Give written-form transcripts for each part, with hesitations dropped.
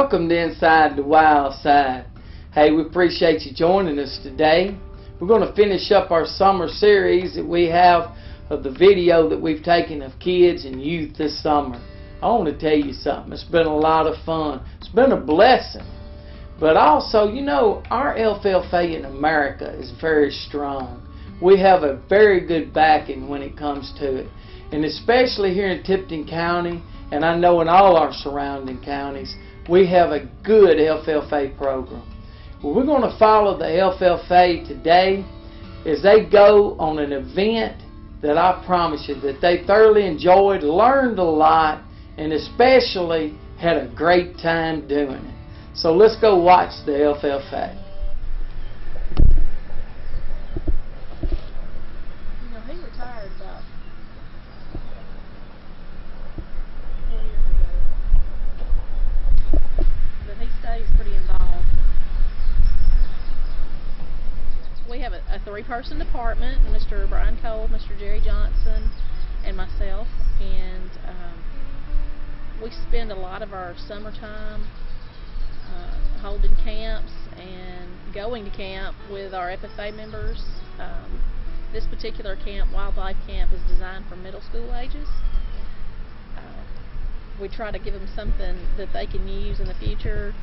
Welcome to Inside the Wild Side. Hey, we appreciate you joining us today. We're going to finish up our summer series that we have of the video that we've taken of kids and youth this summer. I want to tell you something. It's been a lot of fun. It's been a blessing. But also, you know, our LFLFA in America is very strong. We have a very good backing when it comes to it. And especially here in Tipton County, and I know in all our surrounding counties, we have a good LFLFA program. Well, we're going to follow the LFLFA today as they go on an event that I promise you that they thoroughly enjoyed, learned a lot, and especially had a great time doing it. So let's go watch the LFLFA. You know, he retired about 4 years ago, but he stays pretty involved. We have a three-person department: Mr. Brian Cole, Mr. Jerry Johnson, and myself. And we spend a lot of our summertime holding camps and going to camp with our FFA members. This particular camp, Wildlife Camp, is designed for middle school ages. We try to give them something that they can use in the future,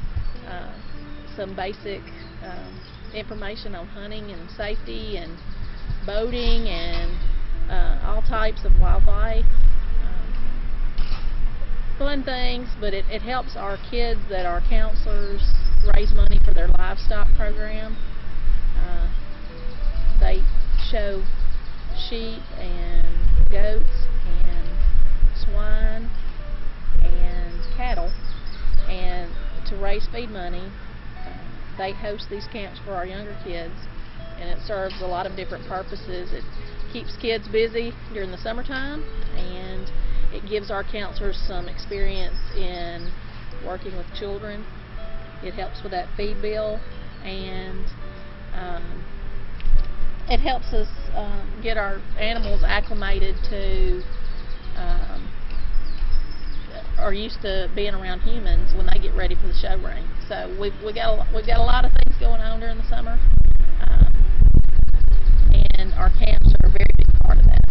some basic information on hunting and safety and boating and all types of wildlife. Fun things, but it helps our kids that are counselors raise money for their livestock program. They show sheep and goats and swine and cattle, and to raise feed money, they host these camps for our younger kids, and it serves a lot of different purposes. It keeps kids busy during the summertime, and it gives our counselors some experience in working with children. It helps with that feed bill, and it helps us get our animals acclimated to, are used to being around humans when they get ready for the show ring. So we've got a lot of things going on during the summer, and our camps are a very big part of that.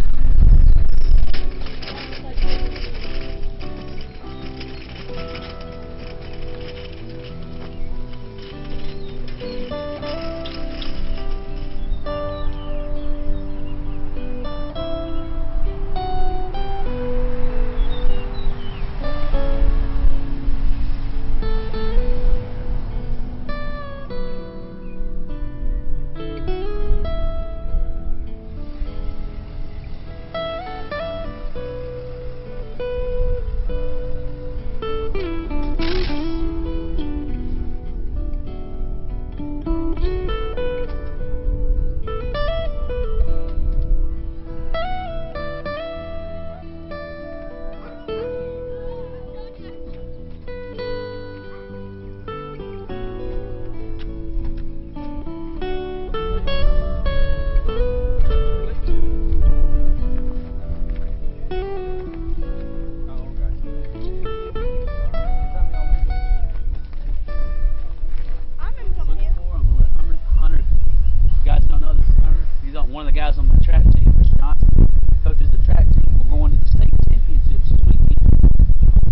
One of the guys on the track team, Mr. Johnson, coaches the track team. We're going to the state championships this weekend.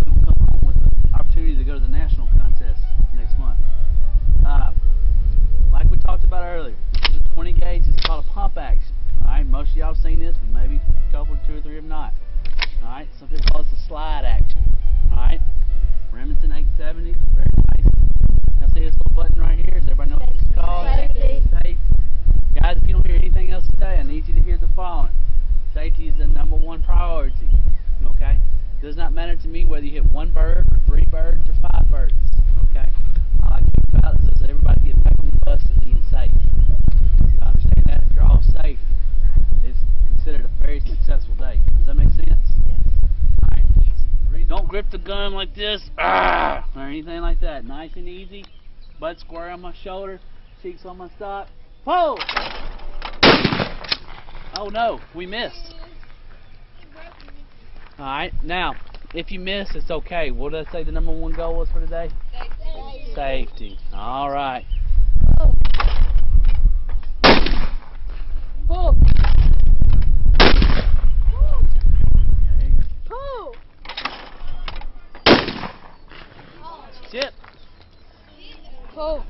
We'll come home with an opportunity to go to the national contest next month. Like we talked about earlier, this is a 20 gauge. It's called a pump action. All right, most of y'all have seen this, but maybe a couple, two or three have not. All right, some people call this a slide action. All right, Remington 870, very nice. Now see this little button right here? Does everybody know what this is called? Safety. Guys, if you don't hear anything else today, I need you to hear the following. Safety is the #1 priority. Okay? It does not matter to me whether you hit 1 bird or 3 birds or 5 birds. Okay? I like to keep balance so everybody gets back on the bus and being safe. You understand that? If you're all safe, it's considered a very successful day. Does that make sense? Yes. Alright, easy. Don't grip the gun like this, or anything like that. Nice and easy. Butt square on my shoulder, cheeks on my stock. Whoa! Oh no, we missed. Alright, now, If you miss, it's okay. What did I say the number one goal was for today? Safety. Safety. All right. Pull. Pull. Chip. Pull.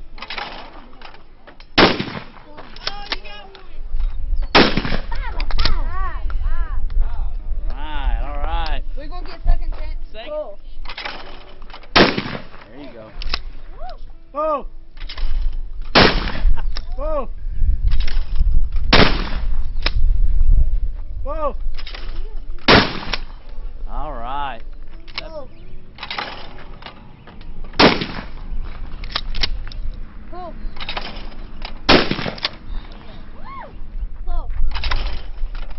All right. We're gonna get second chance. Second. Pull. There you go. Whoa. Whoa. Whoa. All right. Pull. Pull. Pull.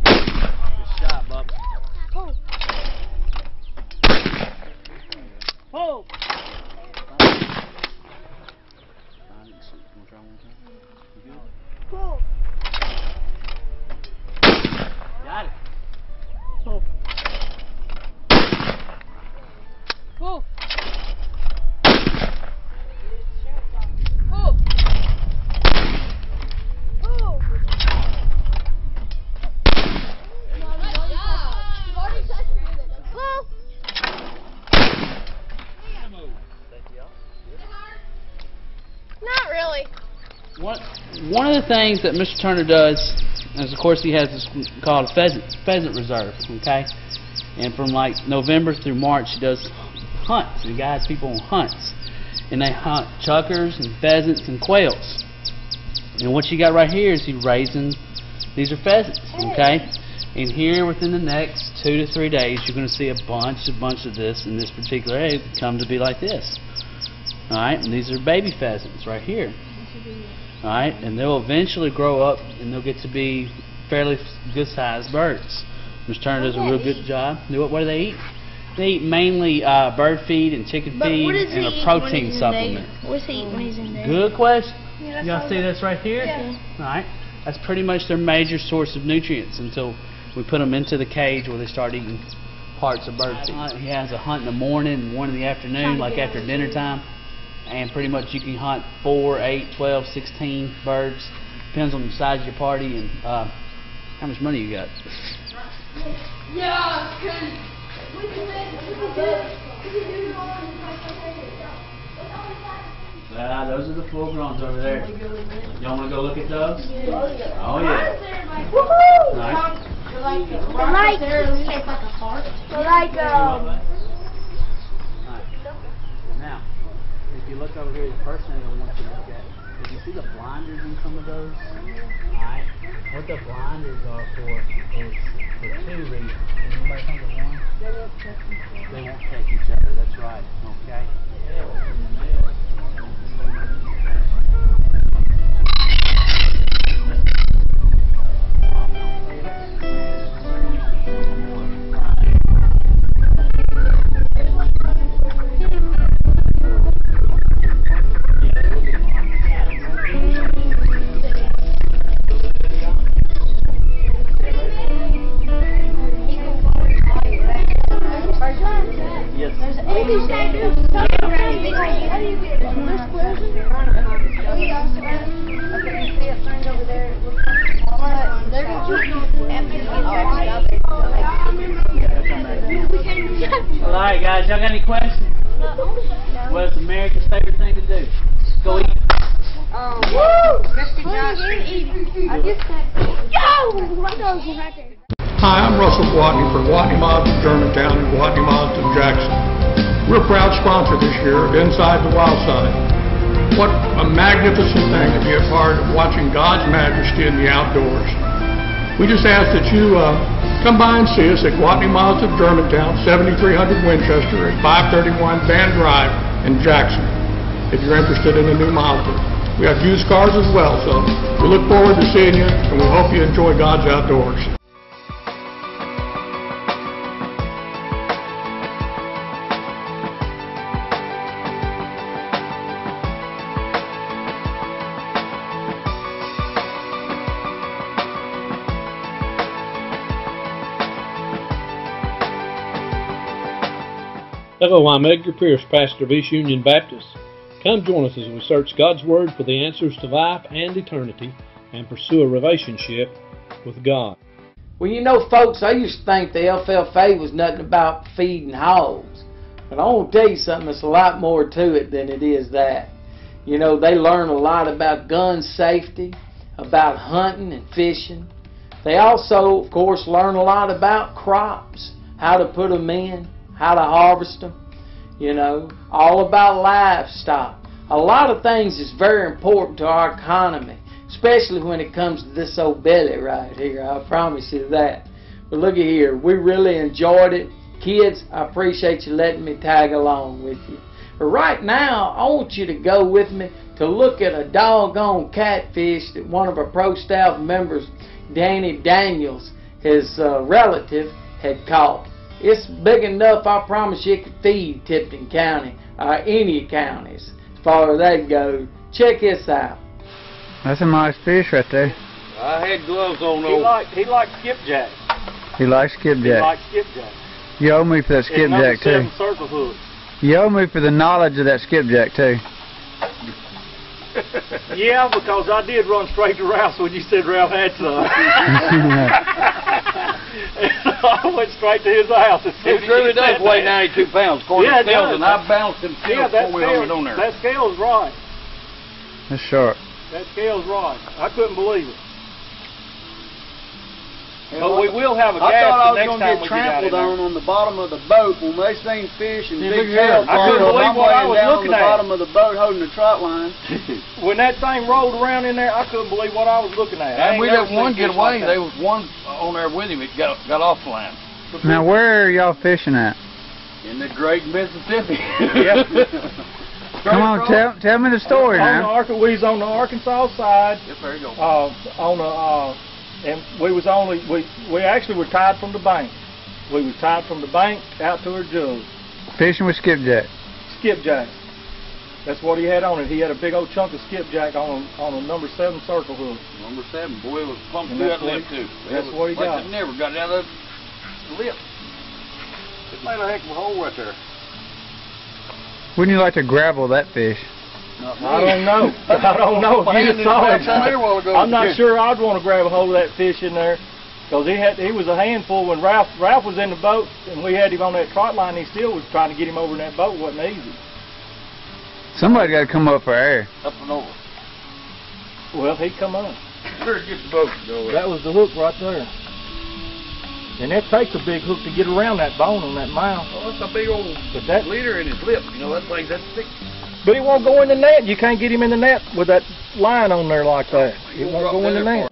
Good shot, bub. Pull. Pull. Pull. Got it. Pull. Pull. Pull. Pull. Pull. Not really. One of the things that Mr. Turner does is, of course, he has this called a pheasant reserve, okay? And from like November through March, he does hunts. He guides people on hunts. And they hunt chuckers and pheasants and quails. And what you got right here is he's raising, these are pheasants, okay? And here within the next 2 to 3 days, you're going to see a bunch of this in this particular area come to be like this. Alright, and these are baby pheasants right here. Alright, and they'll eventually grow up and they'll get to be fairly good sized birds. Mr. Turner does a real good job. What do they eat? They eat mainly bird feed and chicken feed and a protein supplement. What's he eat when he's in there? Good question. Yeah, Y'all see this right here? Yeah. Alright, that's pretty much their major source of nutrients until we put them into the cage where they start eating parts of bird feed. He has a hunt in the morning and one in the afternoon, like after dinner time. And pretty much you can hunt 4, 8, 12, 16 birds. Depends on the size of your party and how much money you got. Yeah, Those are the full growns over there. Y'all want to go look at those? Oh yeah. Woohoo! Nice. Like shaped like a heart. Like Now, if you look over here, the first thing I want you to look at, did you see the blinders in some of those? Alright. What the blinders are for is for 2 reasons. Can anybody think of one? They won't check each other. That's right. Okay. Alright guys, y'all got any questions? What's America's favorite thing to do? Go eat. Hi, I'm Russell Gwatney for Gwatney Mazda Germantown and Gwatney Mazda Jackson. We're a proud sponsor this year of Inside the Wild Side. What a magnificent thing to be a part of watching God's majesty in the outdoors. We just ask that you come by and see us at Gwatney Mazda Germantown, 7300 Winchester at 531 Van Drive in Jackson, if you're interested in a new Mazda. We have used cars as well, so we look forward to seeing you, and we hope you enjoy God's outdoors. Hello, I'm Edgar Pierce, pastor of East Union Baptist. Come join us as we search God's Word for the answers to life and eternity and pursue a relationship with God. Well, you know, folks, I used to think the FFA was nothing about feeding hogs. But I want to tell you something, there's a lot more to it than it is that. You know, they learn a lot about gun safety, about hunting and fishing. They also, of course, learn a lot about crops, how to put them in, how to harvest them, you know, all about livestock. A lot of things is very important to our economy, especially when it comes to this old belly right here. I promise you that. But look at here, we really enjoyed it. Kids, I appreciate you letting me tag along with you. But right now, I want you to go with me to look at a doggone catfish that one of our pro staff members, Danny Daniels, his relative, had caught. It's big enough, I promise you, it could feed Tipton County, or any counties, as far as that goes. Check this out. That's a nice fish right there. I had gloves on He those. likes skipjack. He likes skipjack. Skipjack. You owe me for that skipjack too. Circle hook. You owe me for the knowledge of that skipjack too. Yeah, because I did run straight to Ralph's when you said Ralph had some. I went straight to his house. It really does weigh 92 pounds, according Yeah, to it scales, does. and I balanced them scales before we hung it on there. That scale's right. That's sharp. That scale's right. I couldn't believe it. But we will have a I gas thought I was next going time to we get get out trampled in there. on the bottom of the boat when they seen fish and See, big look here. tails. I couldn't believe I'm what I laying was down on looking the at. bottom of the boat holding the trot line. When that thing rolled around in there, I couldn't believe what I was looking at. I And ain't we never let one seen get fish away. like There that. was one on there with him. It got off the line. Now where are y'all fishing at? In the Great Mississippi. Yeah. Come on, tell me the story now. We was on the Arkansas side. Yes, there you go. And we actually were tied from the bank. We were tied from the bank out to our jug. Fishing with skipjack. Skipjack. That's what he had on it. He had a big old chunk of skipjack on a number 7 circle hook. Number 7. Boy, it was pumped And through that's that what lip, he- too. that's It was what he like got. it never got out of the lip. It made a heck of a hole right there. Wouldn't you like to gravel that fish? I don't know. I don't know if My you hand saw in it. his mouth there a while ago. I'm not sure I'd want to grab a hold of that fish in there, because he was a handful when Ralph was in the boat and we had him on that trot line. He still was trying to get him over in that boat. It wasn't easy. Somebody got to come up for air. Up and over. Well, he come on. Better get the boat to go. That was the hook right there. And it takes a big hook to get around that bone on that mouth. Oh, that's a big old But that, leader in his lip. You know, that thing's that thick. but he won't go in the net. You can't get him in the net with that line on there like that. He won't go in the net.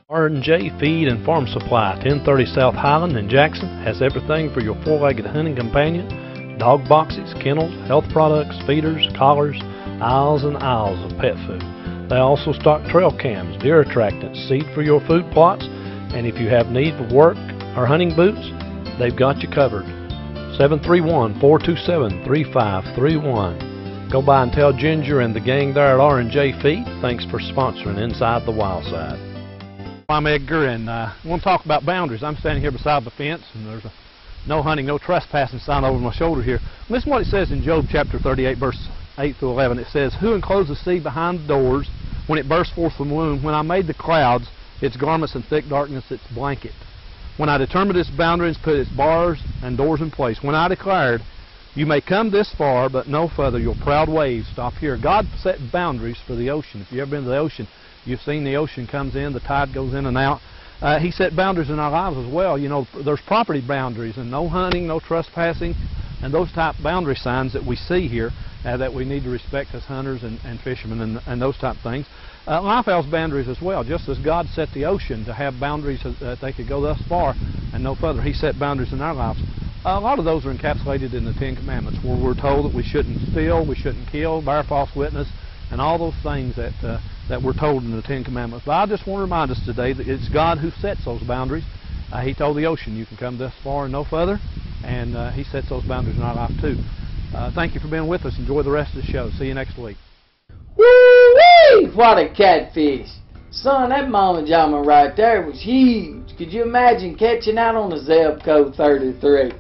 R&J Feed and Farm Supply, 1030 South Highland in Jackson, has everything for your four-legged hunting companion: dog boxes, kennels, health products, feeders, collars, aisles and aisles of pet food. They also stock trail cams, deer attractants, seed for your food plots, and if you have need for work or hunting boots, they've got you covered. 731-427-3531. Go by and tell Ginger and the gang there at R&J Feed, thanks for sponsoring Inside the Wild Side. I'm Edgar, and I want to talk about boundaries. I'm standing here beside the fence, and there's a no hunting, no trespassing sign over my shoulder here. Listen to what it says in Job chapter 38, verse 8 through 11. It says, "Who enclosed the sea behind the doors when it burst forth from the womb? When I made the clouds, its garments, and thick darkness, its blanket. When I determined its boundaries, put its bars and doors in place. When I declared, you may come this far, but no further. Your proud waves stop here." God set boundaries for the ocean. If you've ever been to the ocean, you've seen the ocean comes in, the tide goes in and out. He set boundaries in our lives as well. You know, there's property boundaries, and no hunting, no trespassing, and those type boundary signs that we see here that we need to respect as hunters and fishermen and those type things. Life has boundaries as well. Just as God set the ocean to have boundaries that they could go thus far and no further, He set boundaries in our lives. A lot of those are encapsulated in the Ten Commandments, where we're told that we shouldn't steal, we shouldn't kill, bear false witness, and all those things that we're told in the Ten Commandments. But I just want to remind us today that it's God who sets those boundaries. He told the ocean, you can come this far and no further, and He sets those boundaries in our life too. Thank you for being with us. Enjoy the rest of the show. See you next week. Woo-wee! What a catfish. Son, that Mama Jama right there was huge. Could you imagine catching out on a Zebco 33?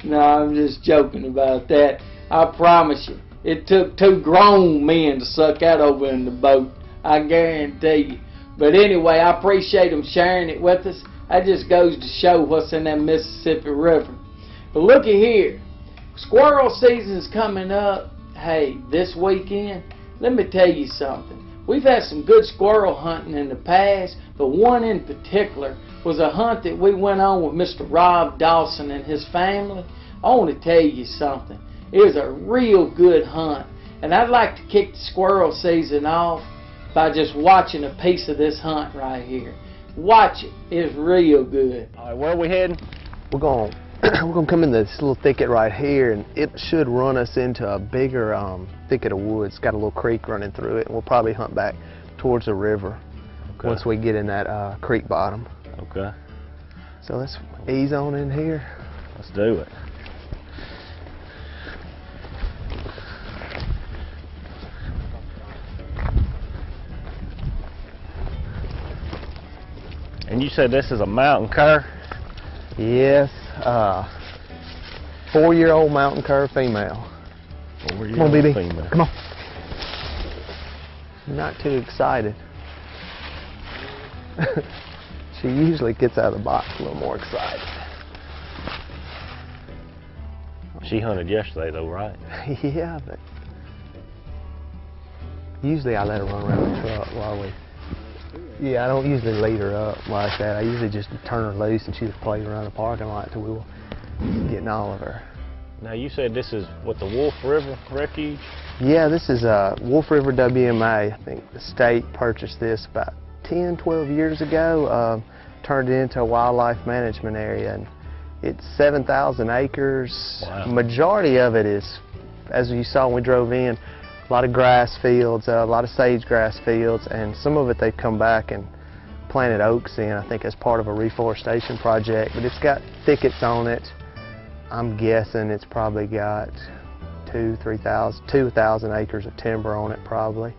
No, I'm just joking about that. I promise you, it took 2 grown men to suck that over in the boat. I guarantee you. But anyway, I appreciate them sharing it with us. That just goes to show what's in that Mississippi River. But looky here. Squirrel season's coming up. Hey, this weekend, let me tell you something. We've had some good squirrel hunting in the past, but one in particular was a hunt that we went on with Mr. Rob Dawson and his family. I want to tell you something. It was a real good hunt, and I'd like to kick the squirrel season off by just watching a piece of this hunt right here. Watch it. It's real good. All right, where are we heading? We're going to come in this little thicket right here, and it should run us into a bigger thicket of woods. It's got a little creek running through it, and we'll probably hunt back towards the river once we get in that creek bottom. Okay. So let's ease on in here. Let's do it. And you said this is a mountain cur? Yes. 4-year-old mountain cur female. Come on, BB. Female. Come on. Not too excited. She usually gets out of the box a little more excited. She hunted yesterday though, right? Yeah, but usually I let her run around the truck while we... Yeah, I don't usually lead her up like that. I usually just turn her loose and she just plays around the parking lot till we were getting all of her. Now you said this is what, the Wolf River Refuge? Yeah, this is Wolf River WMA. I think the state purchased this about 10, 12 years ago, turned it into a wildlife management area, and it's 7,000 acres. Wow. Majority of it is, as you saw when we drove in, a lot of grass fields, a lot of sage grass fields, and some of it they've come back and planted oaks in, I think as part of a reforestation project, but it's got thickets on it. I'm guessing it's probably got 2,000 acres of timber on it probably.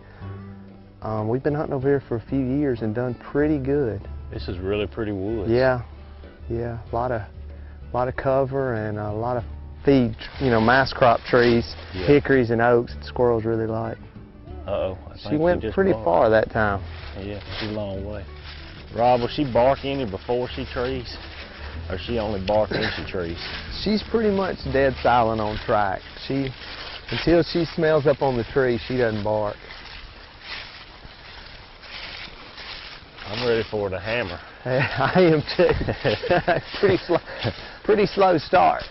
We've been hunting over here for a few years and done pretty good. This is really pretty woods. Yeah, yeah, a lot of cover and a lot of feed, mass crop trees, yeah. Hickories and oaks that squirrels really like. Uh-oh. She went pretty far that time. Yeah, she's a long way. Rob, will she bark any before she trees? Or she only bark when she trees? She's pretty much dead silent on track. Until she smells up on the tree, she doesn't bark. I'm ready for her to hammer. I am too. Pretty slow start.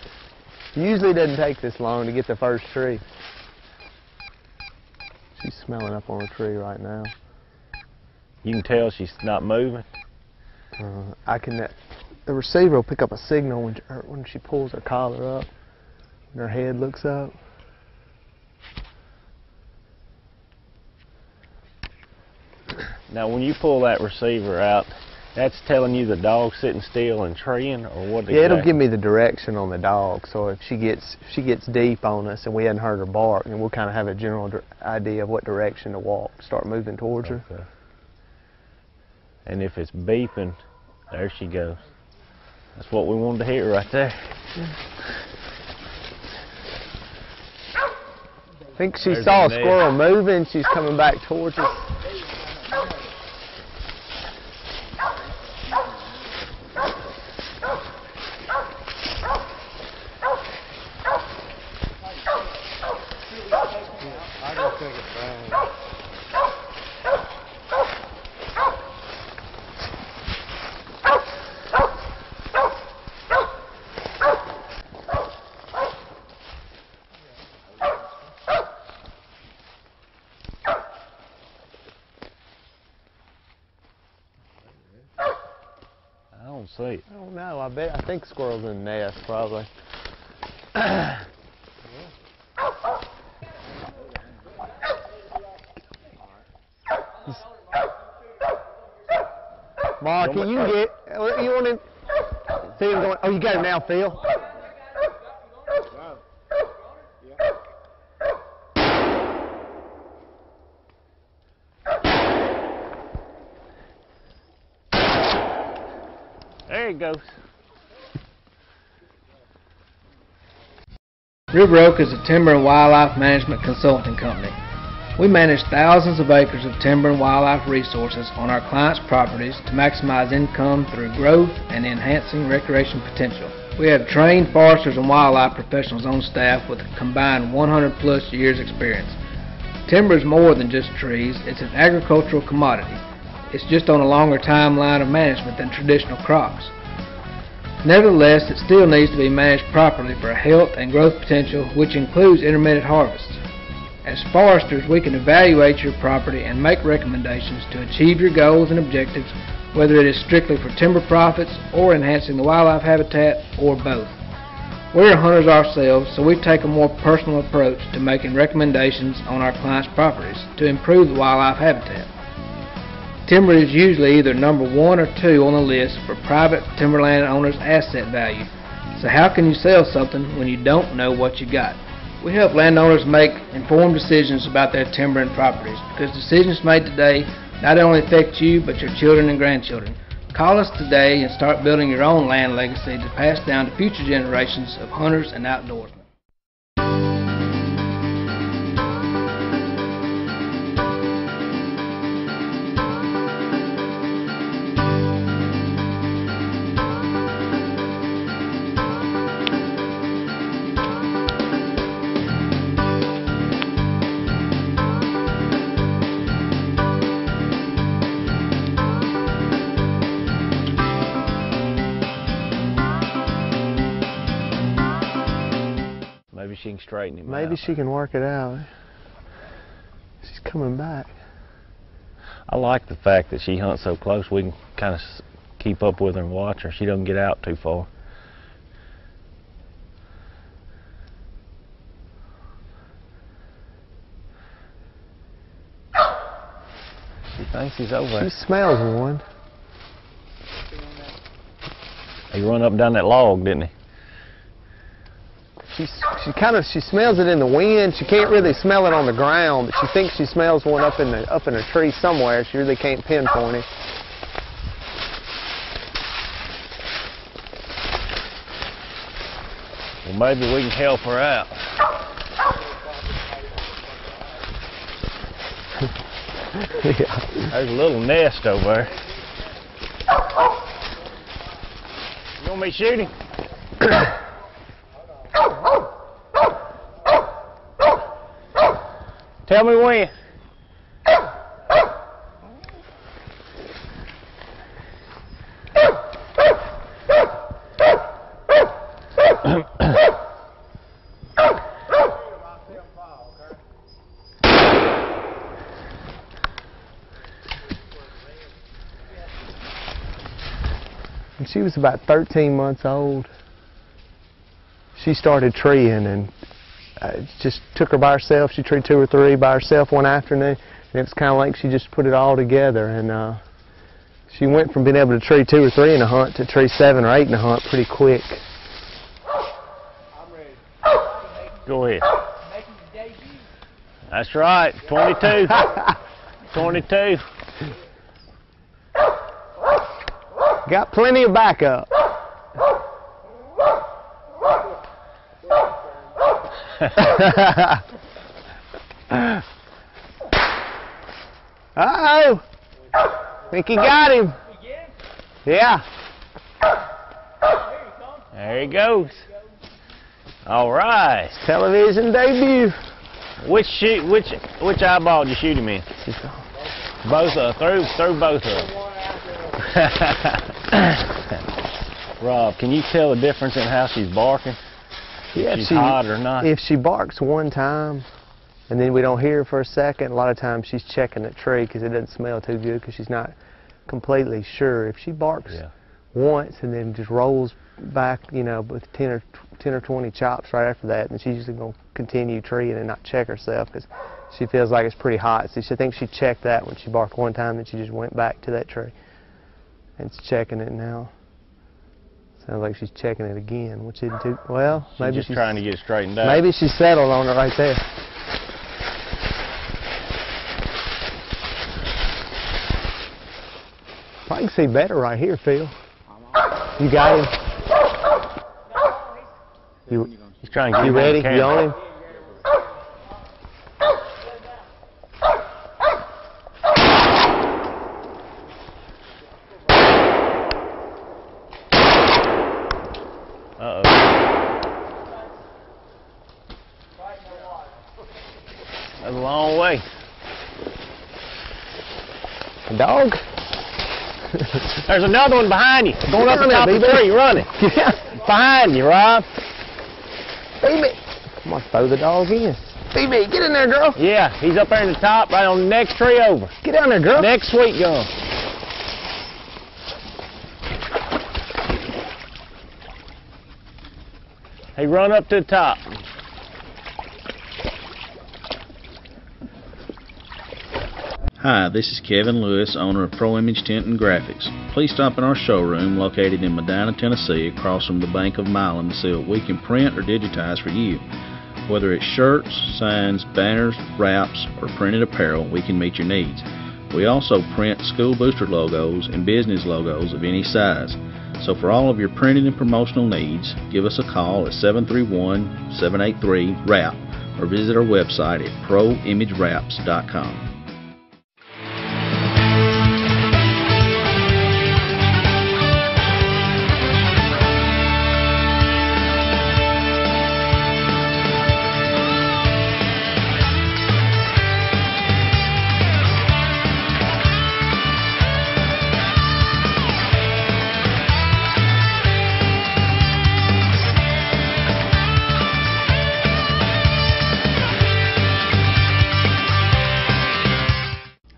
Usually doesn't take this long to get the first tree. She's smelling up on a tree right now. You can tell she's not moving. The receiver will pick up a signal when she pulls her collar up, when her head looks up. Now, when you pull that receiver out, that's telling you the dog's sitting still and treeing, or what? Yeah, it'll give me the direction on the dog. So if she gets deep on us and we hadn't heard her bark, then we'll kind of have a general idea of what direction to walk, start moving towards her. And if it's beeping, there she goes. That's what we wanted to hear right there. I think she saw a squirrel moving. She's coming back towards us. I don't see it. I don't know. I think squirrels in the nest, probably. Mark, you want to see him going? Oh, you got him now, Phil. There he goes. River Oak is a timber and wildlife management consulting company. We manage thousands of acres of timber and wildlife resources on our clients' properties to maximize income through growth and enhancing recreation potential. We have trained foresters and wildlife professionals on staff with a combined 100+ years experience. Timber is more than just trees, it's an agricultural commodity. It's just on a longer timeline of management than traditional crops. Nevertheless, it still needs to be managed properly for health and growth potential, which includes intermittent harvests. As foresters, we can evaluate your property and make recommendations to achieve your goals and objectives, whether it is strictly for timber profits or enhancing the wildlife habitat, or both. We're hunters ourselves, so we take a more personal approach to making recommendations on our clients' properties to improve the wildlife habitat. Timber is usually either number 1 or 2 on the list for private timberland owners' asset value. So how can you sell something when you don't know what you got? We help landowners make informed decisions about their timber and properties, because decisions made today not only affect you but your children and grandchildren. Call us today and start building your own land legacy to pass down to future generations of hunters and outdoorsmen. Maybe she can straighten him out. Maybe she can work it out. She's coming back. I like the fact that she hunts so close. We can kind of keep up with her and watch her. She doesn't get out too far. She thinks he's over there. She smells one. He run up and down that log, didn't he? She smells it in the wind. She can't really smell it on the ground, but she thinks she smells one up in a tree somewhere. She really can't pinpoint it. Well, maybe we can help her out. Yeah. There's a little nest over there. You want me to shoot him? Tell me when. When she was about 13 months old, she started treeing, and just took her by herself. She treed 2 or 3 by herself one afternoon, and it was kind of like she just put it all together. And she went from being able to tree 2 or 3 in a hunt to tree 7 or 8 in a hunt pretty quick. Go ahead. That's right, 22. 22. Got plenty of backup. Uh-oh. Think he got him. Yeah. There he goes. All right. Television debut. Which eyeball did you shoot him in? Both of them. Through both of them. Rob, can you tell the difference in how she's barking? Yeah, if she's hot or not? If she barks one time and then we don't hear her for a second, a lot of times she's checking that tree because it doesn't smell too good because she's not completely sure. If she barks once and then just rolls back, you know, with 10 or 20 chops right after that, and she's usually going to continue treeing and not check herself because she feels like it's pretty hot. So she thinks she checked that when she barked one time, then she just went back to that tree. And it's checking it now. Sounds like she's checking it again, which isn't too well. Maybe she's trying to get it straightened out. Maybe she settled on it right there. I can see better right here, Phil. You got him? He's trying to get you him ready? on You on him? Uh-oh. That's a long way. A dog? There's another one behind you. Going up the top of the tree, running. Yeah. Behind you, Rob. Baby. I'm going to throw the dog in. Baby, get in there, girl. Yeah, he's up there in the top, right on the next tree over. Get down there, girl. Next sweet gum. He run up to the top. Hi, this is Kevin Lewis, owner of Pro Image Tint and Graphics. Please stop in our showroom located in Medina, Tennessee, across from the Bank of Milan to see what we can print or digitize for you. Whether it's shirts, signs, banners, wraps, or printed apparel, we can meet your needs. We also print school booster logos and business logos of any size. So for all of your printed and promotional needs, give us a call at 731-783-WRAP or visit our website at proimagewraps.com.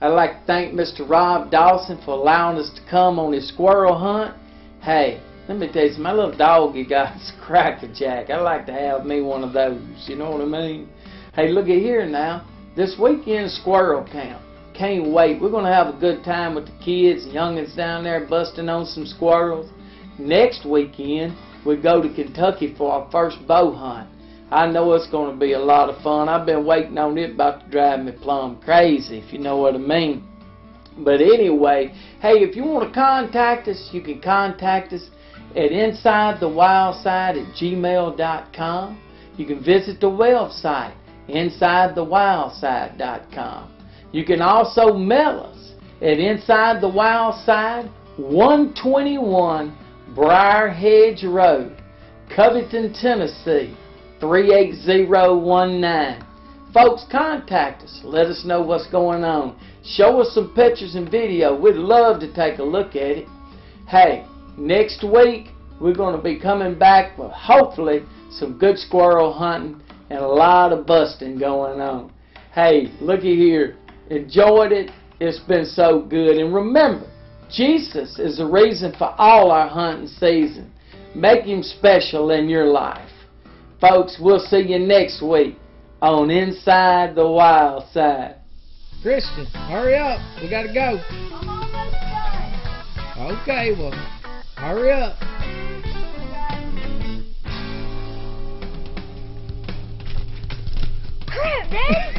I'd like to thank Mr. Rob Dawson for allowing us to come on his squirrel hunt. Hey, let me tell you something, my little dog you got is crackerjack. I'd like to have me one of those, you know what I mean? Hey, look at here now. This weekend squirrel camp. Can't wait. We're going to have a good time with the kids and youngins down there busting on some squirrels. Next weekend, we go to Kentucky for our first bow hunt. I know it's going to be a lot of fun. I've been waiting on it, about to drive me plumb crazy, if you know what I mean. But anyway, hey, if you want to contact us, you can contact us at insidethewildside@gmail.com. You can visit the website, insidethewildside.com. You can also mail us at Inside the Wildside, 121 Briar Hedge Road, Covington, Tennessee, 38019. Folks, contact us. Let us know what's going on. Show us some pictures and video. We'd love to take a look at it. Hey, next week we're going to be coming back with hopefully some good squirrel hunting and a lot of busting going on. Hey, looky here. Enjoyed it. It's been so good. And remember, Jesus is the reason for all our hunting season. Make Him special in your life. Folks, we'll see you next week on Inside the Wild Side. Kristen, hurry up. We gotta go. I'm almost done. Okay, well, hurry up. Crap, Daddy!